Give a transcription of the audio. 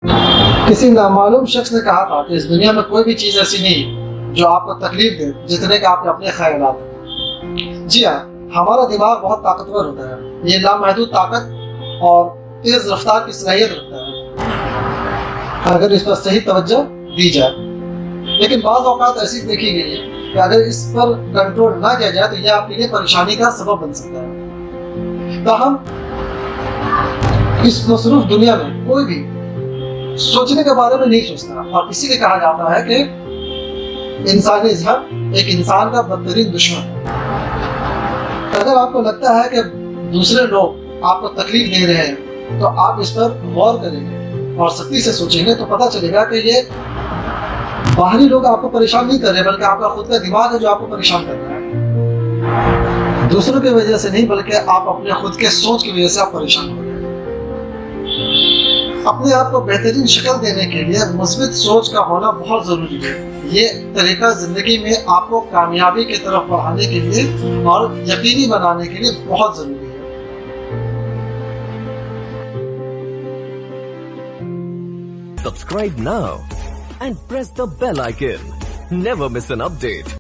کسی نامعلوم شخص نے کہا تھا کہ اس دنیا میں کوئی بھی چیز ایسی نہیں جو آپ کو تکلیف دے جتنے کہ آپ کے اپنے خیالات۔ جی ہاں، ہمارا دماغ بہت طاقتور ہوتا ہے، یہ لامحدود طاقت اور تیز رفتار کی صلاحیت رکھتا ہے اگر اس پر صحیح توجہ دی جائے، لیکن بعض اوقات ایسی دیکھی گئی ہے کہ اگر اس پر کنٹرول نہ کیا جائے تو یہ آپ کے لیے پریشانی کا سبب بن سکتا ہے۔ تاہم اس مصروف دنیا میں کوئی بھی سوچنے کے بارے میں نہیں سوچتا، اور اسی لیے کہا جاتا ہے کہ انسانی ذہن ایک انسان کا بدترین دشمن ہے۔ اگر آپ کو لگتا ہے کہ دوسرے لوگ آپ کو تکلیف دے رہے ہیں تو آپ اس پر غور کریں گے اور سختی سے سوچیں گے تو پتہ چلے گا کہ یہ باہری لوگ آپ کو پریشان نہیں کر رہے بلکہ آپ کا خود کا دماغ ہے جو آپ کو پریشان کر رہا ہے، دوسروں کی وجہ سے نہیں بلکہ آپ اپنے خود کے سوچ کی وجہ سے آپ پریشان ہو رہے ہیں۔ اپنے آپ کو بہترین شکل دینے کے لیے مثبت سوچ کا ہونا بہت ضروری ہے۔ یہ طریقہ زندگی میں آپ کو کامیابی کی طرف بڑھانے کے لیے اور یقینی بنانے کے لیے بہت ضروری ہے۔ Subscribe now and press the bell icon. Never miss an update.